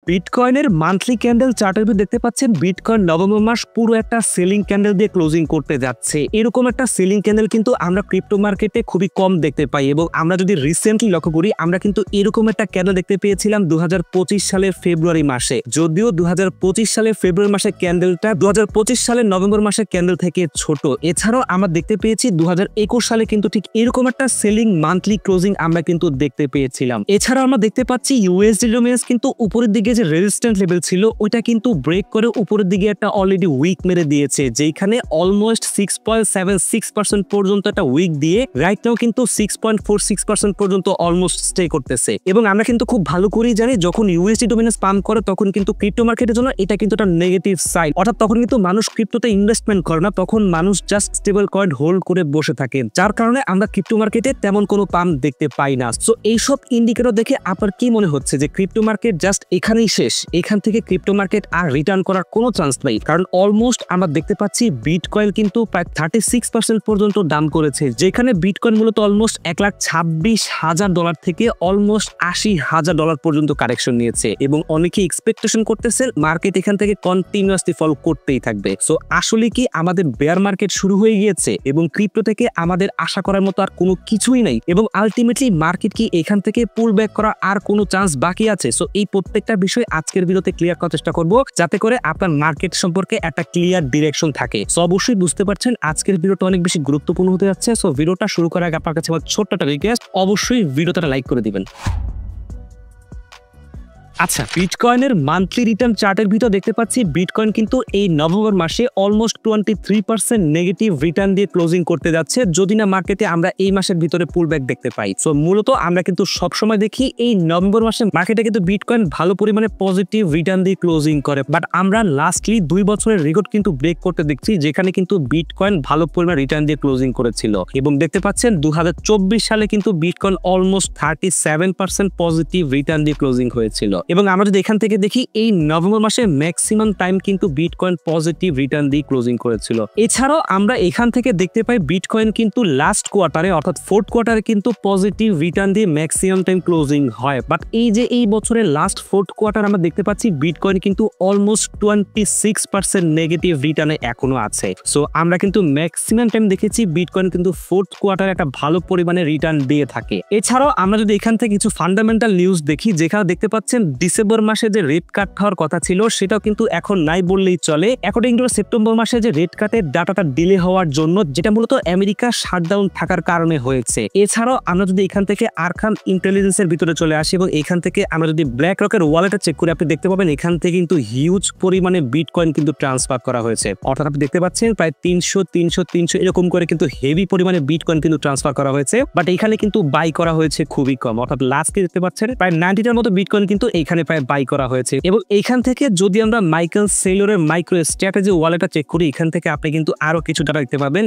বিটকয়েনের monthly candle চার্টের ভিতর দেখতে পাচ্ছেন বিটকয়েন নভেম্বর মাস পুরো একটা সেলিং ক্যান্ডেল দিয়ে ক্লোজিং করতে যাচ্ছে। এরকম একটা সেলিং ক্যান্ডেল কিন্তু আমরা ক্রিপ্টো মার্কেটে খুবই কম দেখতে পাই এবং আমরা যদি রিসেন্টলি লক্ষ্য করি আমরা কিন্তু এরকম একটা ক্যান্ডেল দেখতে পেয়েছিলাম 2025 সালের ফেব্রুয়ারি মাসে। যদিও 2025 সালের ফেব্রুয়ারি মাসের ক্যান্ডেলটা 2025 সালের নভেম্বর মাসের ক্যান্ডেল থেকে ছোট। এছাড়াও আমরা দেখতে পেয়েছি 2021 সালে কিন্তু ঠিক এরকম একটা সেলিং মান্থলি ক্লোজিং আমরা কিন্তু দেখতে পেয়েছিলাম। এছাড়াও আমরা দেখতে পাচ্ছি ইউএসডি ডোমিনেন্স কিন্তু উপরের দিকে যে রেজিস্ট্যান্ট লেভেল ছিল ওইটা কিন্তু ব্রেক করে উপরের দিকে একটা অলরেডি উইক মেরে দিয়েছে, যেখানে অলমোস্ট 6.76% পর্যন্ত একটা উইক দিয়ে রাইট নাও কিন্তু 6.46% পর্যন্ত অলমোস্ট স্টে করতেছে। এবং আমরা কিন্তু খুব ভালো করেই জানি যখন ইউএসডি ডোমিনেন্স পাম্প করে তখন কিন্তু ক্রিপ্টো মার্কেটের জন্য এটা কিন্তু একটা নেগেটিভ সাইড, অর্থাৎ তখন কিন্তু মানুষ ক্রিপ্টোতে ইনভেস্টমেন্ট করে না, তখন মানুষ জাস্ট স্টেবল কয়েন হোল্ড করে বসে থাকে, যার কারণে আমরা ক্রিপ্টো মার্কেটে তেমন কোনো পাম্প দেখতে পাই না। সো এইসব ইন্ডিকেটর দেখে আপনার কি মনে হচ্ছে যে ক্রিপ্টো মার্কেট জাস্ট এখানেই শেষ, এখান থেকে ক্রিপ্টো মার্কেট আর রিটার্ন করার কোনো চান্স নেই? কারণ অলমোস্ট আমরা দেখতে পাচ্ছি বিটকয়েন কিন্তু প্রায় 36% পর্যন্ত দাম করেছে, যেখানে বিটকয়েন মূলত অলমোস্ট $1,26,000 থেকে অলমোস্ট $80,000 পর্যন্ত কারেকশন নিয়েছে এবং অনেকে এক্সপেকটেশন করতেছেন মার্কেট এখান থেকে কন্টিনিউয়াসলি ফল করতেই থাকবে। সো আসলে কি আমাদের বেয়ার মার্কেট শুরু হয়ে গিয়েছে এবং ক্রিপ্টো থেকে আমাদের আশা করার মতো আর কোনো কিছুই নেই এবং আলটিমেটলি মার্কেট কি এখান থেকে পুল ব্যাক করার আর কোনো চান্স বাকি আছে? সো এই প্রত্যেকটা বিষয় আজকের ভিডিওতে ক্লিয়ার করার চেষ্টা করব, যাতে করে আপনার মার্কেট সম্পর্কে একটা ক্লিয়ার ডিরেকশন থাকে। সো অবশ্যই বুঝতে পারছেন আজকের ভিডিওটা অনেক বেশি গুরুত্বপূর্ণ হতে যাচ্ছে। সো ভিডিওটা শুরু করার আগে আপনার কাছে আমার ছোট্ট একটা রিকোয়েস্ট, অবশ্যই ভিডিওটা লাইক করে দিবেন। আচ্ছা, বিটকয়েনের মান্থলি রিটার্ন চার্টের ভিতর দেখতে পাচ্ছি বিটকয়েন কিন্তু এই নভেম্বর মাসে অলমোস্ট 23% নেগেটিভ রিটার্ন দিয়ে ক্লোজিং করতে যাচ্ছে, যদি না মার্কেটে আমরা এই মাসের ভিতরে পুলব্যাক দেখতে পাই। সো মূলত আমরা কিন্তু সবসময় দেখি এই নভেম্বর মাসে মার্কেটে কিন্তু বিটকয়েন ভালো পরিমাণে পজিটিভ রিটার্ন দিয়ে ক্লোজিং করে, বাট আমরা লাস্টলি 2 বছরের রেকর্ড কিন্তু ব্রেক করতে দেখছি, যেখানে কিন্তু বিটকয়েন ভালো পরিমাণে রিটার্ন দিয়ে ক্লোজিং করেছিল এবং দেখতে পাচ্ছেন 2024 সালে কিন্তু বিটকয়েন অলমোস্ট 37% পজিটিভ রিটার্ন দিয়ে ক্লোজিং হয়েছিল। এবং আমরা যদি এখান থেকে দেখি এই নভেম্বর মাসে ম্যাক্সিমাম টাইম কিন্তু বিটকয়েন পজিটিভ রিটার্ন দিয়ে ক্লোজিং করেছিল। এছাড়াও আমরা এখান থেকে দেখতে পাই বিটকয়েন কিন্তু লাস্ট কোয়ার্টারে অর্থাৎ ফোর্থ কোয়ার্টারে কিন্তু পজিটিভ রিটার্ন দিয়ে ম্যাক্সিমাম টাইম ক্লোজিং হয়, বাট এই যে এই বছরের লাস্ট ফোর্থ কোয়ার্টার আমরা দেখতে পাচ্ছি বিটকয়েন কিন্তু অলমোস্ট 26% নেগেটিভ রিটার্নে এখনো আছে। সো আমরা কিন্তু ম্যাক্সিমাম টাইম দেখেছি বিটকয়েন কিন্তু ফোর্থ কোয়ার্টারে একটা ভালো পরিমাণে রিটার্ন দিয়ে থাকে। এছাড়াও আমরা যদি এখান থেকে কিছু ফান্ডামেন্টাল নিউজ দেখি, যেখানে দেখতে পাচ্ছেন ডিসেম্বর মাসে যে রেট কাট হওয়ার কথা ছিল সেটাও কিন্তু এখন নাই বললেই চলে। অ্যাকর্ডিং টু সেপ্টেম্বর মাসে যে রেট কাটের ডাটাটা ডিলে হওয়ার জন্য, যেটা মূলত আমেরিকা শাটডাউন থাকার কারণে হয়েছে। এছাড়াও আমরা যদি এখান থেকে আরকাম ইন্টেলিজেন্সের ভিতরে চলে আসি এবং এখান থেকে আমরা যদি ব্ল্যাক রকের ওয়ালেটে চেক করি, আপনি দেখতে পাবেন এখান থেকে কিন্তু হিউজ পরিমাণে বিটকয়েন কিন্তু ট্রান্সফার করা হয়েছে, অর্থাৎ আপনি দেখতে পাচ্ছেন প্রায় 300 এরকম করে কিন্তু হেভি পরিমাণে বিটকয়েন কিন্তু ট্রান্সফার করা হয়েছে, বাট এখানে কিন্তু বাই করা হয়েছে খুবই কম, অর্থাৎ লাস্টে দেখতে পাচ্ছেন প্রায় 90টার মতো বিটকয়েন কিন্তু এখানে প্রায় বাই করা হয়েছে। এবং এইখান থেকে যদি আমরা মাইকেল সেলরের মাইক্রো স্ট্র্যাটেজি ওয়ালেটটা চেক করি, এখান থেকে আপনি কিন্তু আরো কিছু ডাটা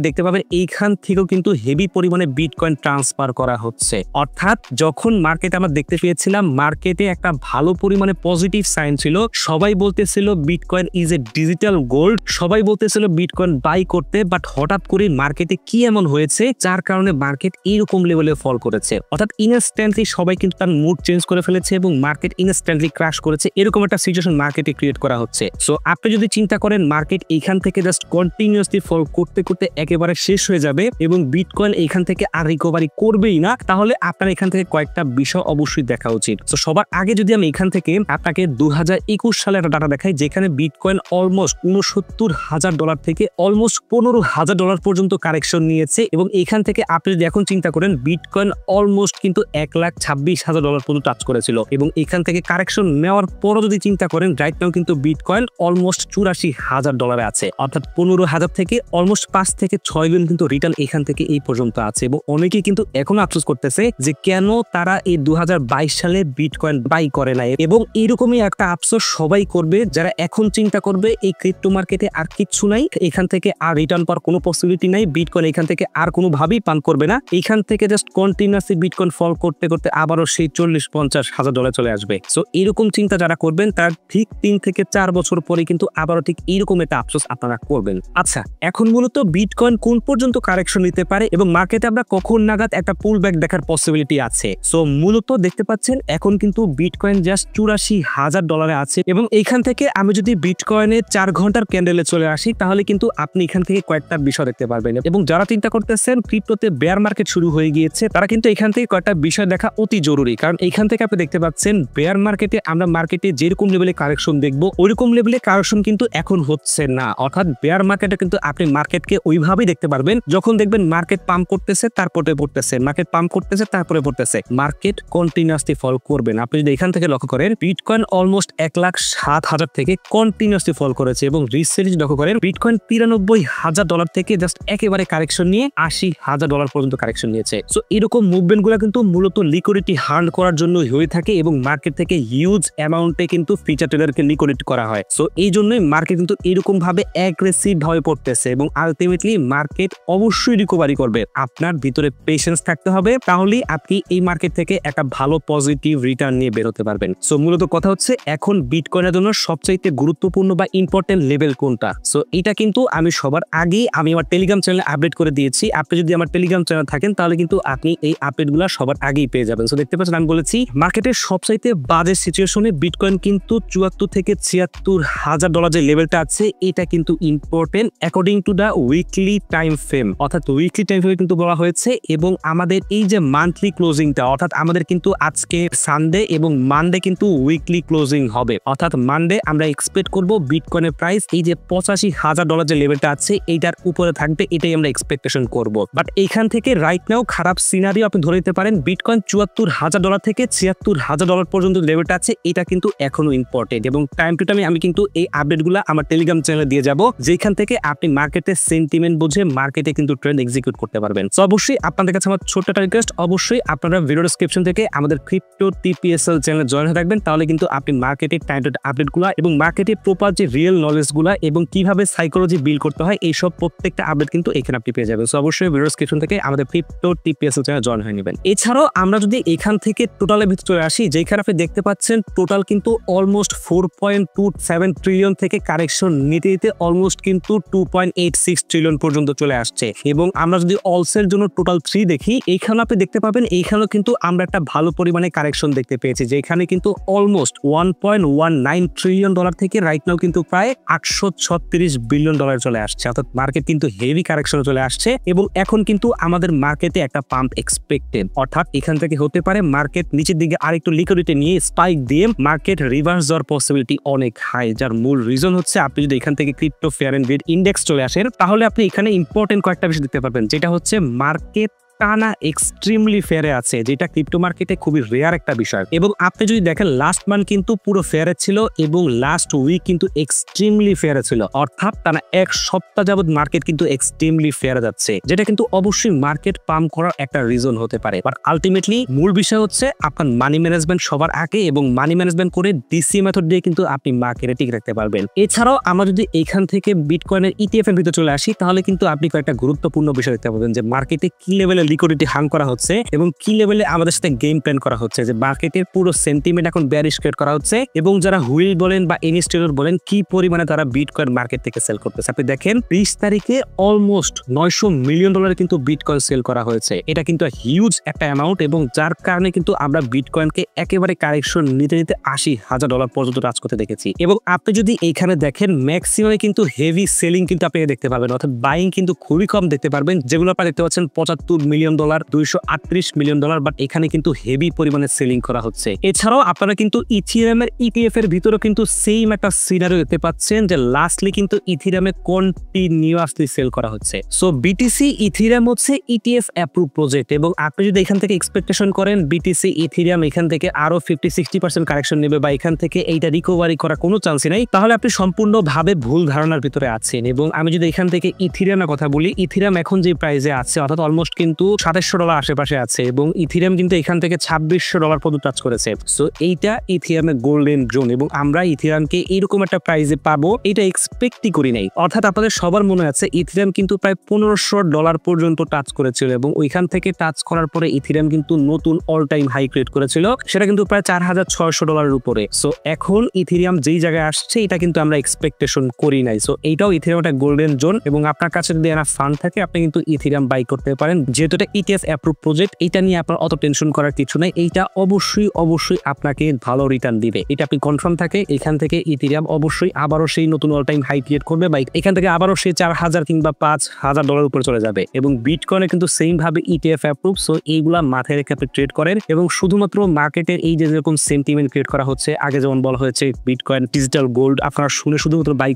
দেখতে পাবেন এইখান থেকেও কিন্তু হেভি পরিমাণে বিটকয়েন ট্রান্সফার করা হচ্ছে। অর্থাৎ যখন মার্কেট আমরা দেখতে পেয়েছিলাম মার্কেটে একটা ভালো পরিমাণে পজিটিভ সাইন ছিল, সবাই বলতেছিল bitcoin is a digital gold, সবাই বলতেছিল বিটকয়েন বাই করতে, বাট হঠাৎ করে মার্কেটে কি এমন হয়েছে যার কারণে মার্কেট এইরকম লেভেলে ফল করেছে, অর্থাৎ ইনস্ট্যান্টলি সবাই কিন্তু তার মুড চেঞ্জ করে ফেলেছে এবং মার্কেট ইনস্ট্যান্টলি ক্র্যাশ করেছে, এরকম একটা সিচুয়েশন মার্কেটে ক্রিয়েট করা হচ্ছে। সো আপনি যদি চিন্তা করেন মার্কেট এইখান থেকে জাস্ট কন্টিনিউয়াসলি ফল করতে করতে একেবারে শেষ হয়ে যাবে এবং বিটকয়েন এইখান থেকে আর রিকভারি করবেই না, তাহলে আপনার এখান থেকে কয়েকটা বিষয় অবশ্যই দেখা উচিত। সো সবার আগে যদি আমি এখান থেকে আপনাকে 2021 সালের একটা ডাটা দেখাই, যেখানে বিটকয়েন অলমোস্ট $69,000 থেকে অলমোস্ট $15,000 পর্যন্ত কারেকশন নিয়েছে এবং এখান থেকে আপনি যদি এখন চিন্তা করেন বিটকয়েন অলমোস্ট কিন্তু $1,26,000 পর্যন্ত টাচ করেছিল এবং এখান থেকে কারেকশন নেওয়ার পরও যদি চিন্তা করেন রাইট নাও কিন্তু বিটকয়েন অলমোস্ট $84,000 আছে, অর্থাৎ 15,000 থেকে অলমোস্ট 5 থেকে 6 গুণ কিন্তু রিটার্ন এখান থেকে এই পর্যন্ত আছে। এবং অনেকেই কিন্তু এখনো আফসোস করতেছে যে কেন তারা এই 2022 সালে বিটকয়েন বাই করে নাই, এবং এইরকমই একটা আফসোস সবাই করবে যারা এখন চিন্তা করবে এই ক্রিপ্টো মার্কেটে আর কিচ্ছু নাই, এখান থেকে আর রিটার্ন পাওয়ার কোনো পসিবিলিটি নাই, বিটকয়েন এখান থেকে আর কোনোভাবেই পান করবে না, এখান থেকে জাস্ট কন্টিনিউয়াসলি বিটকয়েন ফল করতে করতে আবারও সেই $40-50,000 চলে আসবে। সো সো এরকম চিন্তা যারা করবেন তার ঠিক 3 থেকে 4 বছর পরে কিন্তু আবারও ঠিক এইরকম একটা আফসোস আপনারা করবেন। আচ্ছা, এখন মূলত বিটকয়েন কোন পর্যন্ত কারেকশন নিতে পারে এবং মার্কেটে আমরা কখন নাগাদ একটা পুল ব্যাক দেখার পসিবিলিটি আছে? সো মূলত দেখতে পাচ্ছেন এখন কিন্তু বিটকয়েন জাস্ট $84,000 আছে এবং এইখান থেকে আমি যদি বিটকয়েনের 4 ঘন্টার ক্যান্ডেলে চলে আসি তাহলে কিন্তু আপনি এখান থেকে কয়েকটা বিষয় দেখতে পারবেন এবং যারা চিন্তা করতেছেন ক্রিপ্টোতে বেয়ার মার্কেট শুরু হয়ে গিয়েছে তারা কিন্তু এখান থেকে কয়েকটা বিষয় দেখা অতি জরুরি, কারণ এইখান থেকে আপনি দেখতে পাচ্ছেন বেয়ার মার্কেটে আমরা মার্কেটে যেরকম লেভেলে কারেকশন দেখবো ওইরকম লেভেলে কারেকশন কিন্তু এখন হচ্ছে না। অর্থাৎ বেয়ার মার্কেটে কিন্তু আপনি মার্কেটকে ওইভাবেই দেখতে পারবেন যখন দেখবেন মার্কেট পাম্প করতেছে তারপরে পড়তেছে, মার্কেট পাম্প করতেছে তারপরে পড়তেছে, মার্কেট কন্টিনিউয়াসলি ফল করবেন। আপনি যদি এখান থেকে লক্ষ্য করেন বিটকয়েন অলমোস্ট 1,07,000 থেকে কন্টিনিউয়াসলি ফল করেছে এবং রিসেন্টলি লক্ষ্য করেন বিটকয়েন $93,000 থেকে জাস্ট একেবারে কারেকশন নিয়ে $80,000 পর্যন্ত কারেকশন নিয়েছে। সো এরকম মুভমেন্ট গুলো কিন্তু মূলত লিকুইডিটি হার্ন করার জন্য হয়ে থাকে এবং মার্কেট থেকে হিউজ অ্যামাউন্টে কিন্তু ফিচার ট্রেডারকে লিকুইডিটি করা হয়। সো এই জন্যই মার্কেট কিন্তু এরকম ভাবে অ্যাগ্রেসিভ ভাবে পড়তেছে এবং আলটিমেটলি মার্কেট অবশ্যই রিকভারি করবে। আপনার ভিতরে পেশেন্স থাকতে হবে, তাহলেই আপনি এই মার্কেট থেকে একটা ভালো পজিটিভ রিটার্ন নিয়ে বের হতে পারবেন। সো মূলত কথা হচ্ছে এখন বিটকয়েনের জন্য সবচাইতে গুরুত্বপূর্ণ বা ইম্পর্টেন্ট লেভেল কোনটা? সো এটা কিন্তু আমি সবার আগে আমি আমার টেলিগ্রাম চ্যানেলে আপডেট করে দিয়েছি। আপনি যদি আমার টেলিগ্রাম চ্যানেল থাকেন তাহলে কিন্তু আপনি এই আপডেটগুলো সবার আগেই পেয়ে যাবেন। সো দেখতে পাচ্ছেন আমি বলেছি মার্কেটের সবচাইতে বাজে সিচুয়েশনে বিটকয়েন কিন্তু $74,000 থেকে $76,000 যে লেভেলটা আছে এটা কিন্তু important according to the weekly time frame. অর্থাৎ উইকলি টাইম ফ্রেমে কিন্তু বলা হয়েছে এবং আমাদের এই যে মান্থলি ক্লোজিংটা অর্থাৎ আমাদের কিন্তু আজকে সানডে এবং মানডে কিন্তু উইকলি ক্লোজিং হবে। অর্থাৎ মানডে আমরা এক্সপেক্ট করব বিটকয়েনের প্রাইস এই যে $85,000 যে লেভেলটা আছে এইটার উপরে থাকবে, এটাই আমরা এক্সপেকটেশন করব। বাট এইখান থেকে রাইট নাও খারাপ সিনারিও আপনি ধরে নিতে পারেন বিটকয়েন $74,000 থেকে $76,000 পর্যন্ত লেভেলটা আছে, এটা কিন্তু এখনো ইম্পর্টেন্ট এবং টাইম টু টাইম আমি কিন্তু এই আপডেটগুলো আমার টেলিগ্রাম চ্যানেলে দিয়ে যাব যেখান থেকে আপনি মার্কেটের সেন্টিমেন্ট বুঝে মার্কেটে কিন্তু ট্রেন্ড এক্সিকিউট করতে পারবেন। সো অবশ্যই আপনাদের কাছে আমার ছোট্ট একটা রিকোয়েস্ট, অবশ্যই আপনারা ভিডিও ডেসক্রিপশন থেকে আমাদের ক্রিপ্টো টিপিএসএল চ্যানেলে জয়েন হয়ে থাকবেন, তাহলে কিন্তু আপনি মার্কেটের টাইম টু আপডেটগুলো এবং মার্কেটে প্রপার যে রিয়েল নলেজগুলো এবং কিভাবে সাইকোলজি বিল্ড করতে হয় এইসব প্রত্যেকটা আপডেট কিন্তু এখানে আপনি পেয়ে যাবেন। সো অবশ্যই ভিডিও ডেসক্রিপশন থেকে আমাদের ক্রিপ্টো টিপিএসএল চ্যানেলে জয়েন হয়ে নেবেন। এছাড়াও আমরা যদি এখান থেকে টোটালের ভিতরে চলে আসি যেখানে আপনি দেখতে পাচ্ছেন টোটাল কিন্তু অলমোস্ট 4.27 ট্রিলিয়ন থেকে কারেকশন নিতে নিতে অলমোস্ট কিন্তু 2.86 ট্রিলিয়ন পর্যন্ত চলে আসছে এবং আমরা যদি অলসের জন্য টোটাল 3 দেখি এইখানে আপনি দেখতে পাবেন এইখানেও কিন্তু আমরা একটা ভালো পরিমাণে কারেকশন দেখতে পেয়েছি যেখানে কিন্তু অলমোস্ট $1.19 ট্রিলিয়ন থেকে রাইট নাও কিন্তু প্রায় $836 বিলিয়ন চলে আসছে। অর্থাৎ মার্কেট কিন্তু হেভি কারেকশন চলে আসছে এবং এখন কিন্তু আমাদের মার্কেটে একটা পাম্প এক্সপেক্টেড। অর্থাৎ এখান থেকে হতে পারে মার্কেট নিচের দিকে আরেকটু লিকুইডিটি নিয়ে স্পাইক দিয়ে মার্কেট রিভার্স যাওয়ার পসিবিলিটি অনেক হাই, যার মূল রিজন হচ্ছে আপনি যদি এখান থেকে crypto fear and greed index চলে আসেন তাহলে আপনি এখানে ইম্পর্টেন্ট কয়েকটা বিষয় দেখতে পারবেন, যেটা হচ্ছে মার্কেট টানা এক্সট্রিমলি ফেয়ারে আছে, যেটা ক্রিপ্টো মার্কেটে খুবই রেয়ার একটা বিষয়। এবং আপনি যদি দেখেন লাস্ট মান্থ কিন্তু পুরো ফেয়ারে ছিল এবং লাস্ট উইক কিন্তু এক্সট্রিমলি ফেয়ারে ছিল, অর্থাৎ টানা এক সপ্তাহ যাবত মার্কেট কিন্তু এক্সট্রিমলি ফেয়ারে যাচ্ছে, যেটা কিন্তু অবশ্যই মার্কেট পাম্প করার একটা রিজন হতে পারে। বাট আলটিমেটলি মূল বিষয় হচ্ছে আপনার মানি ম্যানেজমেন্ট সবার আগে এবং মানি ম্যানেজমেন্ট করে ডিসি মেথড দিয়ে কিন্তু আপনি মার্কেটে টিকে রাখতে পারবেন। এছাড়াও আমরা যদি এখান থেকে বিটকয়েনের ইটিএফ এর ভিতরে চলে আসি তাহলে কিন্তু আপনি কয়েকটা গুরুত্বপূর্ণ বিষয় দেখতে পাবেন যে মার্কেটে কি লেভেলে লিকুইডিটি হাং করা হচ্ছে এবং কি লেভেলে আমাদের সাথে গেম প্ল্যান করা হচ্ছে, যে মার্কেটের পুরো সেন্টিমেন্ট এখন বেয়ারিশ ক্রিয়েট করা হচ্ছে এবং যারা হুইল বলেন বা ইনস্টিটিউট বলেন কি পরিমাণে তারা বিটকয়েন মার্কেট থেকে সেল করতেছে। আপনি দেখেন 20 তারিখে অলমোস্ট $900 মিলিয়ন কিন্তু বিটকয়েন সেল করা হয়েছে, এটা কিন্তু হিউজ একটা অ্যামাউন্ট এবং যার কারণে কিন্তু আমরা বিটকয়েনকে একেবারে কারেকশন নিতে নিতে $80,000 পর্যন্ত টাচ করতে দেখেছি। এবং আপনি যদি এইখানে দেখেন ম্যাক্সিমামে কিন্তু হেভি সেলিং কিন্তু আপনি দেখতে পাবেন, অর্থাৎ বাইং কিন্তু খুবই কম দেখতে পারবেন, যেগুলো আপনারা দেখতে পাচ্ছেন $75 মিলিয়ন, $238 মিলিয়ন, বাট এখানে কিন্তু হেভি পরিমাণে সেলিং করা হচ্ছে। এছাড়াও আপনারা কিন্তু ইথিরিয়ামের ইটিএফ এর ভিতরে কিন্তু সেম একটা সিনারিও দেখতে পাচ্ছেন যে লাস্টলি কিন্তু ইথিরিয়ামে কন্টিনিউয়াসলি সেল করা হচ্ছে। সো বিটিসি ইথিরিয়াম হচ্ছে ইটিএফ অ্যাপ্রুভ প্রজেক্ট এবং আপনি যদি এখান থেকে এক্সপেকটেশন করেন বিটিসি ইথিরিয়াম এখান থেকে আরো 50-60% কারেকশন নেবে বা এখান থেকে এইটা রিকভারি করার কোনো চান্সই নাই, তাহলে আপনি সম্পূর্ণভাবে ভুল ধারণার ভিতরে আছেন। এবং আমি যদি এখান থেকে ইথিরিয়ামের কথা বলি, ইথিরিয়াম এখন যে প্রাইসে আছে অর্থাৎ অলমোস্ট কিন্তু $2700 আশেপাশে আছে এবং ইথিরিয়াম কিন্তু এখান থেকে $2600 পর্যন্ত টাচ করেছে। সো এইটা ইথিরিয়ামের গোল্ডেন জোন এবং আমরা ইথিরিয়ামকে এইরকম একটা প্রাইসে পাবো এটা এক্সপেক্টই করি নাই। অর্থাৎ আপনাদের সবার মনে আছে ইথিরিয়াম কিন্তু প্রায় $1500 পর্যন্ত টাচ করেছিল এবং ওইখান থেকে টাচ করার পরে ইথিরিয়াম কিন্তু নতুন অল টাইম হাই ক্রিয়েট করেছিল, সেটা কিন্তু প্রায় $4600 উপরে। সো এখন ইথিরিয়াম যেই জায়গায় আসছে এটা কিন্তু আমরা এক্সপেকটেশন করি নাই। সো এইটাও ইথিরিয়াম একটা গোল্ডেন জোন এবং আপনার কাছে যদি এনা ফান্ড থাকে আপনি কিন্তু ইথিরিয়াম বাই করতে পারেন। যেহেতু এটা ইটিএফ অ্যাপ্রুভ প্রজেক্ট, এটা নিয়ে আপনার অত টেনশন করার কিছু নাই। এইটা অবশ্যই আপনাকে ভালো রিটার্ন দিবে, এটা আপনি কনফার্ম থাকে। এখান থেকে ইথিরিয়াম অবশ্যই আবারও সেই নতুন অল টাইম হাই ক্রিয়েট করবে বা এখান থেকে আবারও সেই $4000 কিংবা $5000 উপরে চলে যাবে এবং বিটকয়েনে কিন্তু সেম ভাবে ইটিএফ অ্যাপ্রুভ। সো এইগুলা মাথায় রেখে আপনি ট্রেড করেন এবং শুধুমাত্র মার্কেটের এই যে যেরকম সেন্টিমেন্ট ক্রিয়েট করা হচ্ছে, আগে যেমন বলা হয়েছে বিটকয়েন ডিজিটাল গোল্ড, আপনারা শুনে শুধুমাত্র বাই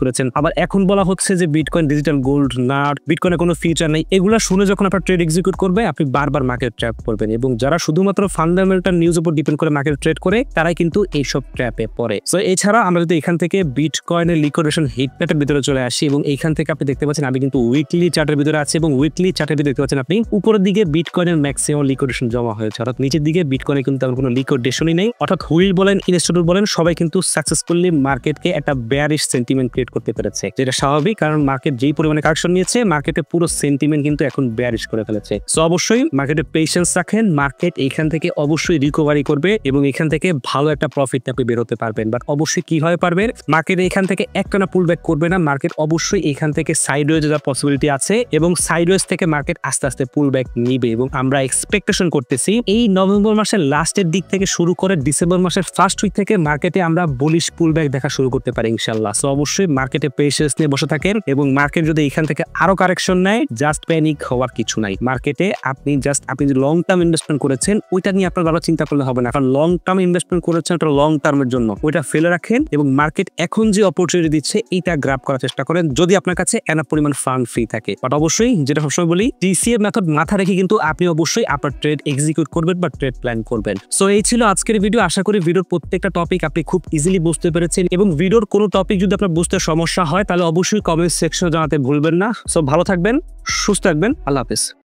করেছেন, আবার এখন বলা হচ্ছে যে বিটকয়েন ডিজিটাল গোল্ড না, বিটকয়েনে কোনো ফিউচার নেই। এগুলা শুনে যখন আপনার ট্রেড এক্সিকিউট করবে আপনি বারবার মার্কেট ট্র্যাপ করবেন এবং যারা শুধুমাত্র ফান্ডামেন্টাল নিউজ উপর ডিপেন্ড করে মার্কেট ট্রেড করে তারাই কিন্তু এইসব ট্র্যাপে পড়ে। সো এছাড়া আমরা যদি এখান থেকে বিটকয়েনের লিকুইডেশন হিট ম্যাপের ভিতরে চলে আসি এবং এইখান থেকে আপনি দেখতে পাচ্ছেন আমি কিন্তু উইকলি চার্টের ভিতরে আছি এবং উইকলি চার্টের ভিতরে দেখতে পাচ্ছেন আপনি উপরের দিকে বিটকয়েনের ম্যাক্সিমাম লিকুইডেশন জমা হয়েছে, অর্থাৎ নিচের দিকে বিটকয়েনে কিন্তু তেমন কোনো লিকুইডেশনই নেই। অর্থাৎ হুইল বলেন ইনস্টিটিউট বলেন সবাই কিন্তু সাকসেসফুলি মার্কেটকে একটা বেয়ারিশ সেন্টিমেন্ট ক্রিয়েট করতে পেরেছে, যেটা স্বাভাবিক কারণ মার্কেট যেই পরিমাণে কারেকশন নিয়েছে মার্কেটে পুরো সেন্টিমেন্ট কিন্তু এখন বেয়ারিশ করে ফেলেছে। সো অবশ্যই মার্কেটে পেশেন্স রাখেন, মার্কেট এখান থেকে অবশ্যই রিকভারি করবে এবং এখান থেকে ভালো একটা প্রফিট আপনি বের হতে পারবেন। বাট অবশ্যই কিভাবে পারবেন, মার্কেট এখান থেকে একটানা পুল ব্যাক করবে না, মার্কেট অবশ্যই এখান থেকে সাইডওয়েজ যাওয়ার পসিবিলিটি আছে এবং সাইডওয়েজ থেকে মার্কেট আস্তে আস্তে পুল ব্যাক নিবে এবং আমরা এক্সপেকটেশন করতেছি এই নভেম্বর মাসের লাস্টের দিক থেকে শুরু করে ডিসেম্বর মাসের ফার্স্ট উইক থেকে মার্কেটে আমরা বুলিশ পুল ব্যাক দেখা শুরু করতে পারি ইনশাআল্লাহ। সো অবশ্যই মার্কেটে পেশেন্স নিয়ে বসে থাকেন এবং মার্কেট যদি এখান থেকে আরো কারেকশন নেয় জাস্ট প্যানিক হওয়ার কিছু নাই। মার্কেটে আপনি যে লং টার্ম ইনভেস্টমেন্ট করেছেন ওইটা নিয়ে আপনার ভালো চিন্তা করলে হবে না, কারণ লং টার্ম ইনভেস্টমেন্ট করেছেন ওটা লং টার্মের জন্য, ওইটা ফেলে রাখেন এবং মার্কেট এখন যে অপরচুনিটি দিচ্ছে এইটা গ্র্যাব করার চেষ্টা করেন যদি আপনার কাছে এনাফ পরিমাণ ফান্ড ফ্রি থাকে। বাট অবশ্যই যেটা সবসময় বলি ডিসিএ মেথড মাথা রেখে কিন্তু আপনি অবশ্যই আপনার ট্রেড এক্সিকিউট করবেন বা ট্রেড প্ল্যান করবেন। সো এই ছিল আজকের ভিডিও। আশা করি ভিডিওর প্রত্যেকটা টপিক আপনি খুব ইজিলি বুঝতে পেরেছেন এবং ভিডিওর কোনো টপিক যদি আপনার বুঝতে সমস্যা হয় তাহলে অবশ্যই কমেন্ট সেকশনে জানাতে ভুলবেন না। সো ভালো থাকবেন, সুস্থ থাকবেন, আল্লাহ হাফেজ।